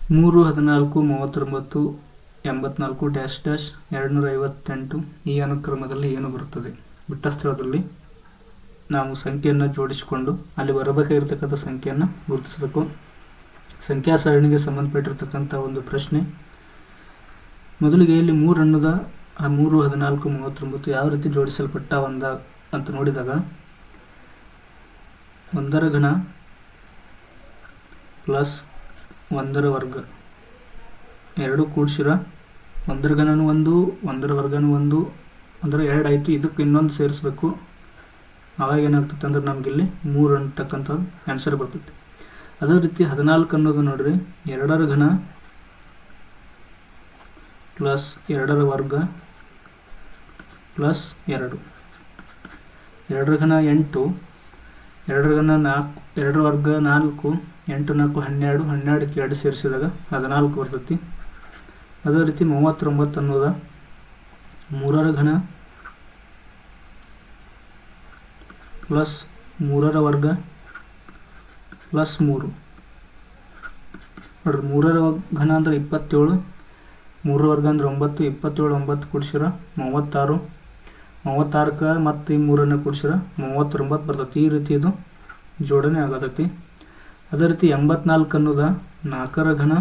3, 14, 39, 84 dash dash 258 ಈ ಅನುಕ್ರಮದಲ್ಲಿ ಏನು ಬರುತ್ತದೆ? ಬಿಟ್ಟ ಸ್ಥಳದಲ್ಲಿ ನಾವು ಸಂಖ್ಯೆಯನ್ನು ಜೋಡಿಸಿಕೊಂಡು ಅಲ್ಲಿ ಬರಬೇಕಾಗಿರ್ತಕ್ಕಂಥ ಸಂಖ್ಯೆಯನ್ನು ಗುರುತಿಸಬೇಕು. ಸಂಖ್ಯಾ ಸರಣಿಗೆ ಸಂಬಂಧಪಟ್ಟಿರ್ತಕ್ಕಂಥ ಒಂದು ಪ್ರಶ್ನೆ. ಮೊದಲಿಗೆ ಇಲ್ಲಿ 3 ಅನ್ನೋದ 3, 14, 39 ಯಾವ ರೀತಿ ಜೋಡಿಸಲ್ಪಟ್ಟ ಅಂತ ನೋಡಿದಾಗ 1ರ ಘನ ಪ್ಲಸ್ 1ರ ವರ್ಗ ಎರಡು ಕೂಡಿಸಿರ 1ರ ಘನನೂ 1, 1ರ ವರ್ಗನೂ 1 ಅಂದರೆ 2 ಆಯಿತು. ಇದಕ್ಕೆ ಇನ್ನೊಂದು ಸೇರಿಸ್ಬೇಕು. ಆವಾಗ ಏನಾಗ್ತದೆ ಅಂದ್ರೆ ನಮಗಿಲ್ಲಿ 3 ಅಂತಕ್ಕಂಥದ್ದು ಆನ್ಸರ್ ಬರ್ತೈತಿ. ಅದೇ ರೀತಿ 14 ಅನ್ನೋದು ನೋಡ್ರಿ 2ರ ಘನ ಪ್ಲಸ್ 2ರ ವರ್ಗ ಪ್ಲಸ್ 2. 2ರ ಘನ 8, 2ರ ಘನ 4, 2ರ ವರ್ಗ 4, 8, 4, 12, 12ಕ್ಕೆ 2 ಸೇರಿಸಿದಾಗ 14 ಬರ್ತೈತಿ. ಅದೇ ರೀತಿ 39 ಅನ್ನೋದ 3ರ ಘನ ಪ್ಲಸ್ 3ರ ವರ್ಗ ಪ್ಲಸ್ 3. ನೋಡ್ರಿ 3ರ ಘನ ಅಂದ್ರೆ 27, 3ರ ವರ್ಗ ಅಂದ್ರೆ 9, 27, 9 ಕೂಡಿಸಿರ 36, 36ಕ್ಕೆ ಮತ್ತು ಈ 3ಅನ್ನು ಕೂಡಿಸಿರ 39 ಬರ್ತೈತಿ. ಈ ರೀತಿ ಇದು ಜೋಡಣೆ ಆಗತೈತಿ. ಅದೇ ರೀತಿ 84 ಅನ್ನೋದ 4ರ ಘನ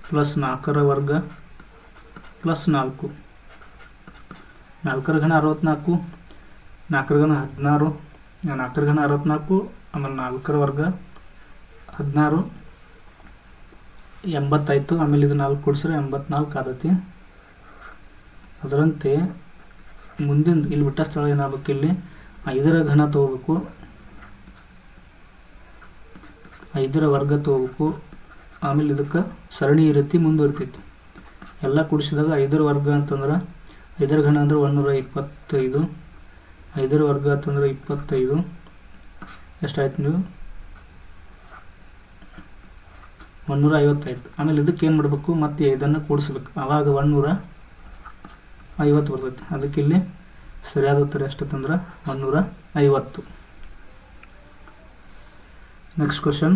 ಪ್ಲಸ್ 4ರ ವರ್ಗ ಪ್ಲಸ್ 4. 4ರ ಘನ 64, 4ರ ಘನ 16, 4ರ ಘನ 64, ಆಮೇಲೆ 4ರ ವರ್ಗ 16, 80 ಆಯಿತು. ಆಮೇಲೆ ಇದು 4 ಕೂಡಿಸಿದ್ರೆ 84 ಆದತಿ. ಅದರಂತೆ ಮುಂದಿನ ಇಲ್ಲಿ ಬಿಟ್ಟ ಸ್ಥಳ ಏನಾಗಬೇಕು, ಇಲ್ಲಿ 5ರ ಘನ ತೊಗೋಬೇಕು, 5ರ ವರ್ಗ ತೊಗೋಬೇಕು. ಆಮೇಲೆ ಇದಕ್ಕೆ ಸರಣಿ ಈ ರೀತಿ ಮುಂದುವರಿತೈತಿ. ಎಲ್ಲ ಕೂಡಿಸಿದಾಗ 5ರ ವರ್ಗ ಅಂತಂದ್ರೆ 5ರ ಘನ ಅಂದ್ರೆ 125, 5ರ ವರ್ಗ ಅಂತಂದ್ರೆ 25. ಎಷ್ಟಾಯ್ತು ನೀವು 150 ಆಯಿತು. ಆಮೇಲೆ ಇದಕ್ಕೆ ಏನು ಮಾಡಬೇಕು, ಮತ್ತೆ ಇದನ್ನು ಕೂಡಿಸ್ಬೇಕು. ಆವಾಗ 150 ಬರ್ತೈತಿ. ಅದಕ್ಕೆ ಇಲ್ಲಿ ಸರಿಯಾದ ಉತ್ತರ ಎಷ್ಟಂದ್ರೆ 150. Next question.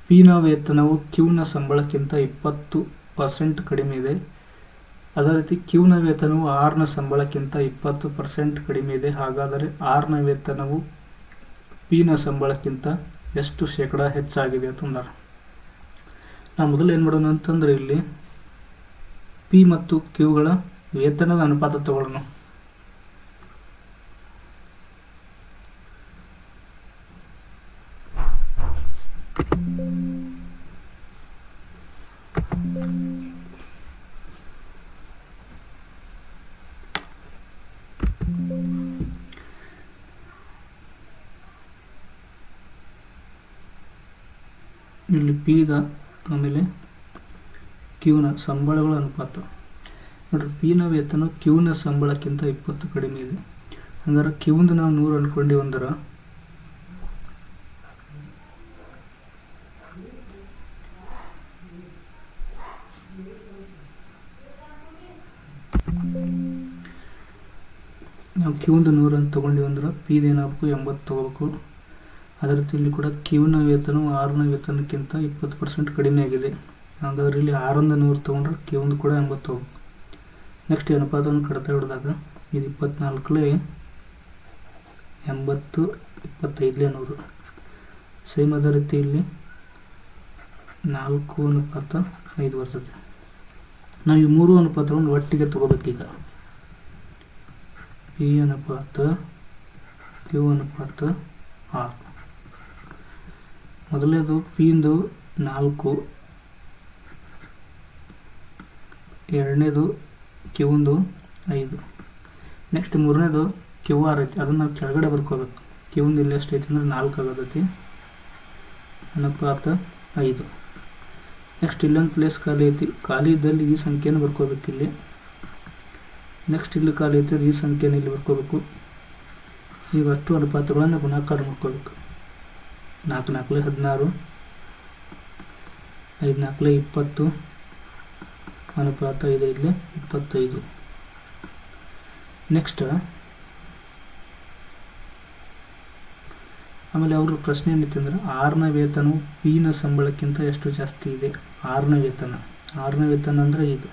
ಪಿನ ವೇತನವು ಕ್ಯೂನ ಸಂಬಳಕ್ಕಿಂತ 20% ಕಡಿಮೆ ಇದೆ. ಅದೇ ರೀತಿ ಕ್ಯೂನ ವೇತನವು ಆರ್ನ ಸಂಬಳಕ್ಕಿಂತ 20% ಕಡಿಮೆ ಇದೆ. ಹಾಗಾದರೆ ಆರ್ನ ವೇತನವು ಪಿನ ಸಂಬಳಕ್ಕಿಂತ ಎಷ್ಟು ಶೇಕಡ ಹೆಚ್ಚಾಗಿದೆ ಅಂತಂದ್ರೆ ನಾವು ಮೊದಲು ಏನು ಮಾಡೋಣ ಅಂತಂದ್ರೆ ಇಲ್ಲಿ ಪಿ ಮತ್ತು ಕ್ಯೂಗಳ ವೇತನದ ಅನುಪಾತ ತಗೊಳ್ಳೋಣ. ಇಲ್ಲಿ ಪಿದ ಆಮೇಲೆ ಕ್ಯೂನ ಸಂಬಳಗಳ ಅನುಪಾತ ನೋಡ್ರಿ. ಪಿನ ವೇತನ ಕ್ಯೂನ ಸಂಬಳಕ್ಕಿಂತ 20 ಕಡಿಮೆ ಇದೆ. ಹಂಗಾರೆ ಕ್ಯೂಂದು ನಾವು 100 ಅನ್ಕೊಂಡಿವಿ ಅಂದ್ರೆ ನಾವು ಕ್ಯೂಂದು 100 ಅಂತ ತೊಗೊಂಡಿವಿ ಅಂದ್ರೆ ಪಿದು ಏನಾಗಬೇಕು 80 ತೊಗೋಬೇಕು. ಅದೇ ರೀತಿ ಇಲ್ಲಿ ಕೂಡ ಕ್ಯೂನ ವೇತನವು ಆರ್ನ ವೇತನಕ್ಕಿಂತ 20% ಕಡಿಮೆ ಆಗಿದೆ. ಹಾಗಾದ್ರೆ ಇಲ್ಲಿ 6ರಿಂದ 100 ತೊಗೊಂಡ್ರೆ ಕ್ಯೂಂದು ಕೂಡ 80 ಹೋಗ್ಬೇಕು. ನೆಕ್ಸ್ಟ್ ಅನುಪಾತವನ್ನು ಕಡಿತ ಹಿಡಿದಾಗ ಇದು 24ಲೇ 80, 25ಲೇ 100. ಸೇಮ್ ಅದೇ ರೀತಿ ಇಲ್ಲಿ 4:5 ಬರ್ತದೆ. ನಾವು ಈ 3 ಅನುಪಾತವನ್ನು ಒಟ್ಟಿಗೆ ತಗೋಬೇಕೀಗ. ಪಿ ಅನುಪಾತ ಕ್ಯೂ ಅನುಪಾತ ಆರ್. ಮೊದಲನೇದು ಪಿಂದು 4, ಎರಡನೇದು ಕ್ಯೂಂದು 5. ನೆಕ್ಸ್ಟ್ ಮೂರನೇದು ಕ್ಯೂ ಆರ್ ಐತಿ. ಅದನ್ನು ನಾವು ಕೆಳಗಡೆ ಬರ್ಕೋಬೇಕು. ಕ್ಯೂಂದು ಇಲ್ಲಿ ಎಷ್ಟು ಐತಿ ಅಂದ್ರೆ 4 ಆಗೋದೈತಿ. ಅನುಪಾತ 5. ನೆಕ್ಸ್ಟ್ ಇಲ್ಲೊಂದು ಪ್ಲೇಸ್ ಖಾಲಿ ಐತಿ. ಖಾಲಿ ಇದ್ದಲ್ಲಿ ಈ ಸಂಖ್ಯೆಯನ್ನು ಬರ್ಕೋಬೇಕು ಇಲ್ಲಿ. ನೆಕ್ಸ್ಟ್ ಇಲ್ಲಿ ಖಾಲಿ ಐತಿ, ಈ ಸಂಖ್ಯೆಯನ್ನು ಇಲ್ಲಿ ಬರ್ಕೋಬೇಕು. ಇವಷ್ಟು ಅನುಪಾತಗಳನ್ನು ಗುಣಾಕಾರ ಮಾಡ್ಕೋಬೇಕು. 4 4 16, 5 4 20, ಅನುಪಾತ 5 5 25. ನೆಕ್ಸ್ಟ್ ಆಮೇಲೆ ಅವ್ರ ಪ್ರಶ್ನೆ ಏನಿತ್ತು ಅಂದರೆ ಆರ್ನ ವೇತನವು ಪಿನ ಸಂಬಳಕ್ಕಿಂತ ಎಷ್ಟು ಜಾಸ್ತಿ ಇದೆ. ಆರ್ನ ವೇತನ ಅಂದರೆ ಇದು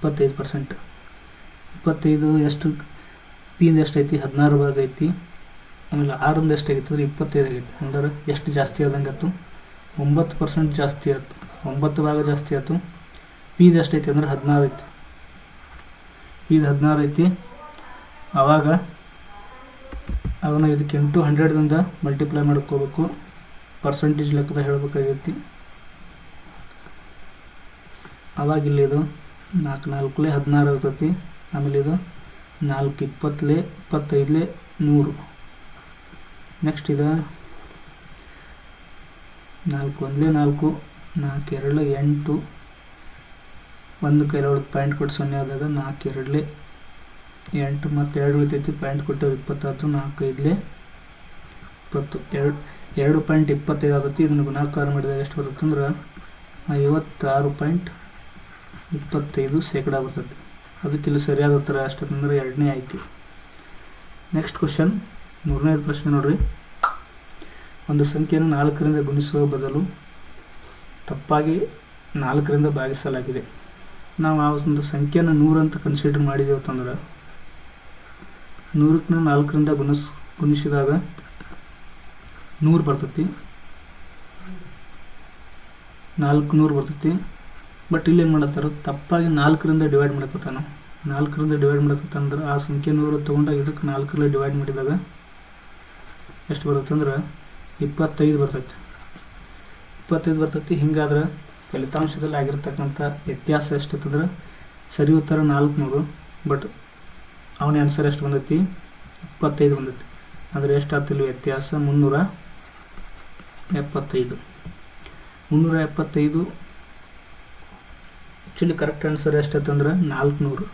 25%. 25 ಎಷ್ಟು ಪಿಯಿಂದ ಎಷ್ಟೈತಿ 16 ಭಾಗ ಐತಿ. ಆಮೇಲೆ ಆರಿಂದ ಎಷ್ಟಾಗೈತೆ ಅಂದರೆ 25 ಆಗೈತಿ. ಅಂದ್ರೆ ಎಷ್ಟು ಜಾಸ್ತಿ ಆದಂಗೆ ಆಯ್ತು 9% ಜಾಸ್ತಿ ಆಯ್ತು. 9 ಭಾಗ ಜಾಸ್ತಿ ಆಯ್ತು. ಪಿದು ಎಷ್ಟೈತಿ ಅಂದ್ರೆ 16 ಐತಿ. ಪಿದು 16 ಐತಿ. ಆವಾಗ ನಾವು ಇದಕ್ಕೆ 100ದಿಂದ ಮಲ್ಟಿಪ್ಲೈ ಮಾಡ್ಕೋಬೇಕು. ಪರ್ಸೆಂಟೇಜ್ ಲೆಕ್ಕದ ಹೇಳಬೇಕಾಗೈತಿ. ಆವಾಗ ಇಲ್ಲಿ ಇದು 4 4 16 ಆಗ್ತೈತಿ. ಆಮೇಲೆ ಇದು 4 20 25 100. ನೆಕ್ಸ್ಟ್ ಇದು 4 1 4 4 2 8 ಒಂದು ಕೈಲೊಳಗೆ ಪಾಯಿಂಟ್ ಕೊಟ್ಟು 0 ಆದಾಗ 4 2 8 ಮತ್ತು 2 ಉಳಿತೈತಿ. ಪಾಯಿಂಟ್ ಕೊಟ್ಟು 20 4 5 20 2.25 ಆಗುತ್ತೆ. ಇದನ್ನು ಗುಣಾಕಾರ ಮಾಡಿದಾಗ ಎಷ್ಟು ಬರುತ್ತೆ ಅಂದ್ರೆ 56.25% ಬರ್ತೈತಿ. ಅದಕ್ಕೆ ಇಲ್ಲಿ ಸರಿಯಾದ ಉತ್ತರ ಎಷ್ಟಂದ್ರೆ 2ನೇ ಆಯ್ಕೆ. ನೆಕ್ಸ್ಟ್ ಕ್ವಶನ್ 3ನೇ ಪ್ರಶ್ನೆ ನೋಡ್ರಿ. ಒಂದು ಸಂಖ್ಯೆಯನ್ನು 4ರಿಂದ ಗುಣಿಸುವ ಬದಲು ತಪ್ಪಾಗಿ 4ರಿಂದ ಭಾಗಿಸಲಾಗಿದೆ. ನಾವು ಆ ಒಂದು ಸಂಖ್ಯೆಯನ್ನು 100 ಅಂತ ಕನ್ಸಿಡರ್ ಮಾಡಿದೆವು ಅಂತಂದ್ರೆ 100ಕ್ಕೆ 4ರಿಂದ ಗುಣಿಸಿದಾಗ 100 ಬರ್ತೈತಿ. 400 ಬರ್ತೈತಿ. ಬಟ್ ಇಲ್ಲಿ ಏನು ಮಾಡತ್ತಾರ ತಪ್ಪಾಗಿ 4ರಿಂದ ಡಿವೈಡ್ ಮಾಡಕತ್ತಾನ. 4ರಿಂದ ಡಿವೈಡ್ ಮಾಡಕತ್ತಂದ್ರೆ ಆ ಸಂಖ್ಯೆ 100 ತೊಗೊಂಡಾಗ ಇದಕ್ಕೆ 4ರಲ್ಲಿ ಡಿವೈಡ್ ಮಾಡಿದಾಗ ಎಷ್ಟು ಬರುತ್ತೆ ಅಂದ್ರೆ 25 ಬರ್ತೈತಿ. 25 ಬರ್ತೈತಿ. ಹಿಂಗಾದ್ರೆ ಫಲಿತಾಂಶದಲ್ಲಿ ಆಗಿರ್ತಕ್ಕಂಥ ವ್ಯತ್ಯಾಸ ಎಷ್ಟಂತಂದ್ರೆ ಸರಿ ಉತ್ತರ 400. ಬಟ್ ಅವನ ಆನ್ಸರ್ ಎಷ್ಟು ಬಂದೈತಿ 25 ಬಂದೈತಿ. ಅಂದರೆ ಎಷ್ಟಾಗ್ತಿಲ್ಲ ವ್ಯತ್ಯಾಸ 375. 375 ಆ್ಯಕ್ಚುಲಿ ಕರೆಕ್ಟ್ ಆನ್ಸರ್ ಎಷ್ಟಾಯ್ತಂದ್ರೆ 400.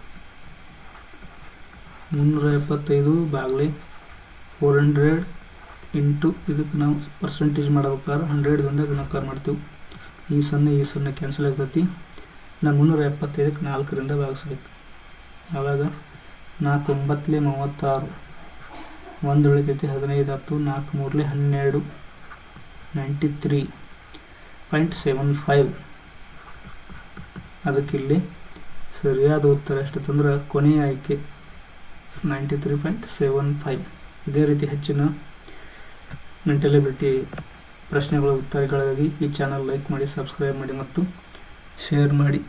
375 ಬಾಗ್ಲಿ 400 ಇಂಟು ಇದಕ್ಕೆ ನಾವು ಪರ್ಸೆಂಟೇಜ್ ಮಾಡ್ಬೇಕಾದ್ರೆ 100ದಿಂದ ಗುಣಾಕಾರ ಮಾಡ್ತೀವಿ. ಈ 0 ಕ್ಯಾನ್ಸಲ್ ಆಗ್ತೈತಿ. ನಾವು 375ಕ್ಕೆ 4ರಿಂದ ಭಾಗಿಸ್ಬೇಕು. ಆವಾಗ 4 9 36 1 ಉಳಿತೈತಿ. 15 10 4 3 12 93.75. ಅದಕ್ಕೆ ಇಲ್ಲಿ ಸರಿಯಾದ ಉತ್ತರ ಎಷ್ಟಂದ್ರೆ ಕೊನೆಯ ಆಯ್ಕೆ 93.75. ಇದೇ ರೀತಿ ಹೆಚ್ಚಿನ ಮೆಂಟಲ್ ಎಬಿಲಿಟಿ ಪ್ರಶ್ನೆಗಳ ಉತ್ತರಗಳಿಗಾಗಿ ಈ ಚಾನಲ್ ಲೈಕ್ ಮಾಡಿ, ಸಬ್ಸ್ಕ್ರೈಬ್ ಮಾಡಿ ಮತ್ತು ಶೇರ್ ಮಾಡಿ.